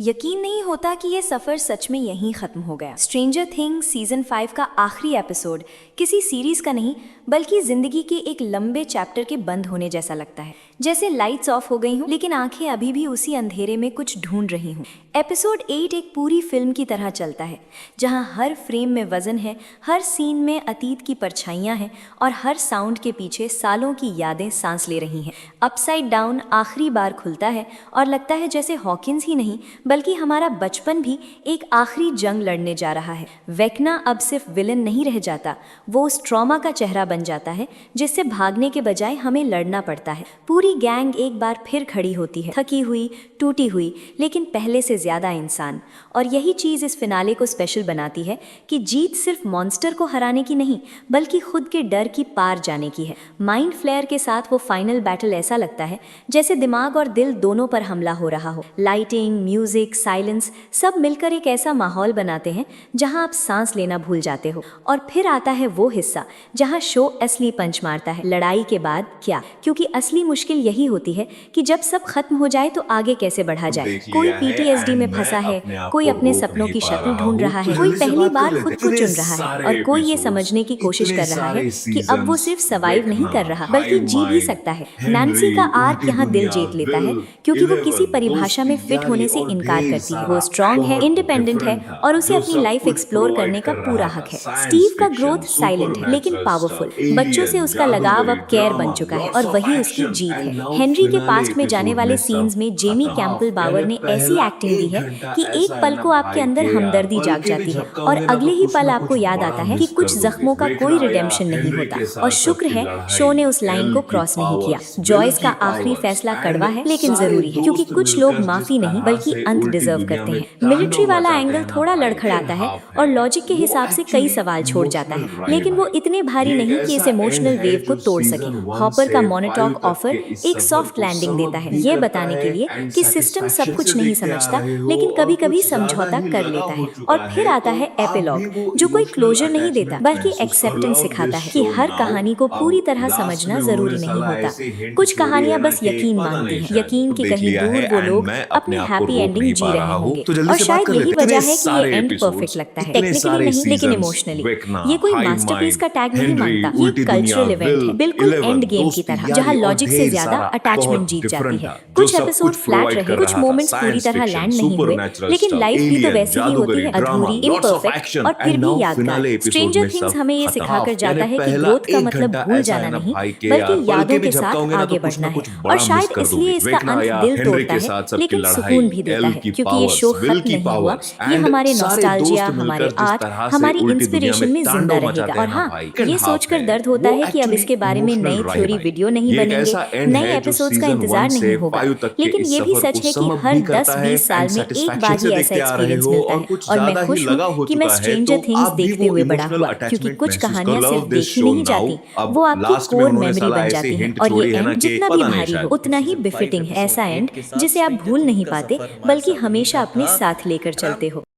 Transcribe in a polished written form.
यकीन नहीं होता कि ये सफ़र सच में यहीं ख़त्म हो गया। स्ट्रेंजर थिंग्स सीज़न 5 का आखिरी एपिसोड किसी सीरीज़ का नहीं बल्कि ज़िंदगी के एक लंबे चैप्टर के बंद होने जैसा लगता है। जैसे लाइट्स ऑफ हो गई हूँ लेकिन आंखें अभी भी उसी अंधेरे में कुछ ढूंढ रही हूँ। एपिसोड 8 एक पूरी फिल्म की तरह चलता है जहाँ हर फ्रेम में वजन है, हर सीन में अतीत की परछाइयाँ हैं और हर साउंड के पीछे सालों की यादें सांस ले रही हैं। अपसाइड डाउन आखिरी बार खुलता है और लगता है जैसे हॉकिंस ही नहीं बल्कि हमारा बचपन भी एक आखिरी जंग लड़ने जा रहा है। वेक्ना अब सिर्फ विलन नहीं रह जाता, वो उस ट्रॉमा का चेहरा बन जाता है जिससे भागने के बजाय हमें लड़ना पड़ता है। पूरी गैंग एक बार फिर खड़ी होती है, थकी हुई, टूटी हुई, लेकिन पहले से ज्यादा इंसान। और यही चीज़ इस फिनाले को स्पेशल बनाती है कि जीत सिर्फ मॉन्स्टर को हराने की नहीं बल्कि खुद के डर की पार जाने की है। माइंड फ्लेयर के साथ वो फाइनल बैटल ऐसा लगता है जैसे दिमाग और दिल दोनों पर हमला हो रहा हो। लाइटिंग, म्यूजिक, साइलेंस सब मिलकर एक ऐसा माहौल बनाते हैं जहां आप सांस लेना भूल जाते हो। और फिर आता है वो हिस्सा जहां शो असली पंच मारता है। लड़ाई के बाद क्या? क्योंकि असली मुश्किल यही होती है कि जब सब खत्म हो जाए तो आगे कैसे बढ़ा जाए। कोई पीटीएसडी में फंसा है, कोई अपने सपनों की शक्ल ढूंढ रहा है, कोई पहली बार खुद को चुन रहा है और कोई ये समझने की कोशिश कर रहा है कि अब वो सिर्फ सर्वाइव नहीं कर रहा बल्कि जी भी सकता है। नैन्सी का आर्क यहाँ दिल जीत लेता है क्योंकि वो किसी परिभाषा में फिट होने से इनकार करती है। वो स्ट्रांग है, इंडिपेंडेंट है और उसे अपनी लाइफ एक्सप्लोर करने का पूरा हक है। स्टीव का ग्रोथ साइलेंट है लेकिन पावरफुल। बच्चों से उसका लगाव अब केयर बन चुका है और वही उसकी जीत है। हेनरी के पास्ट में जाने वाले सीन्स में जेमी कैम्पबेल बावर ने ऐसी एक्टिंग दी है कि एक पल को आपके अंदर हमदर्दी जाग जाती है और अगले ही पल आपको याद आता है कि कुछ जख्मों का कोई रिडेम्पशन नहीं होता। और शुक्र है शो ने उस लाइन को क्रॉस नहीं किया। जॉयस का आखिरी फैसला कड़वा है लेकिन जरूरी है क्योंकि कुछ लोग माफी नहीं बल्कि अंत डिजर्व करते हैं। मिलिट्री वाला एंगल थोड़ा लड़खड़ाता है और लॉजिक के हिसाब से कई सवाल छोड़ जाता है लेकिन वो इतने भारी नहीं कि इस इमोशनल वेव को तोड़ सके। हॉपर का मोनोटॉक ऑफर एक सॉफ्ट लैंडिंग देता है, ये बताने के लिए कि सिस्टम सब कुछ नहीं समझता लेकिन कभी कभी समझौता कर लेता है। और फिर आता है एपिलॉग जो कोई क्लोजर नहीं देता बल्कि एक्सेप्टेंस सिखाता है कि हर कहानी को पूरी तरह समझना जरूरी नहीं होता। कुछ कहानियां बस यकीन मांगती हैं, यकीन कि कहीं दूर वो लोग अपनी हैप्पी एंडिंग जी रहे होंगे। और शायद यही वजह है कि ये एंड परफेक्ट लगता है, टेक्निकली नहीं लेकिन इमोशनली। ये कोई मास्टरपीस का टैग नहीं मांगता, ये कल्चरल इवेंट है, बिल्कुल एंड गेम की तरह जहां लॉजिक से ज्यादा अटैचमेंट जीत जाती है। कुछ एपिसोड फ्लैट रहे, कुछ मोमेंट्स पूरी तरह लैंड नहीं हुए लेकिन लाइफ भी तो वैसी ही होती है, अधूरी, इम्परफेक्ट और फिर भी यादगार। स्ट्रेंजर थिंग्स हमें ये सिखाकर जाता है कि ग्रोथ का मतलब भूल जाना नहीं बल्कि यादों के साथ आगे बढ़ना है। और शायद इसलिए इसका अंत दिल तोड़ता है लेकिन सुकून भी देता है क्योंकि ये शो खत्म नहीं हुआ, ये हमारे नॉस्टैल्जिया, हमारे आर्ट, हमारी इंस्पिरेशन में जिंदा रहेगा। और हाँ, ये सोचकर दर्द होता है कि अब इसके बारे में नई थ्योरी वीडियो नहीं बनेंगे, नए एपिसोड्स का इंतजार नहीं होगा। लेकिन ये भी सच है कि हर 10-20 साल में एक बार ही ऐसा एक्सपीरियंस मिलता है और मैं खुश हूँ कि मैं स्ट्रेंजर थिंग्स देखते हुए बड़ा हुआ क्योंकि कुछ कहानियां सिर्फ देखी नहीं जाती, वो आपकी कोर मेमोरी बन जाती है। और ये एंड जितना भी भारी हो उतना ही बिफिटिंग है, ऐसा एंड जिसे आप भूल नहीं पाते बल्कि हमेशा अपने साथ लेकर चलते हो।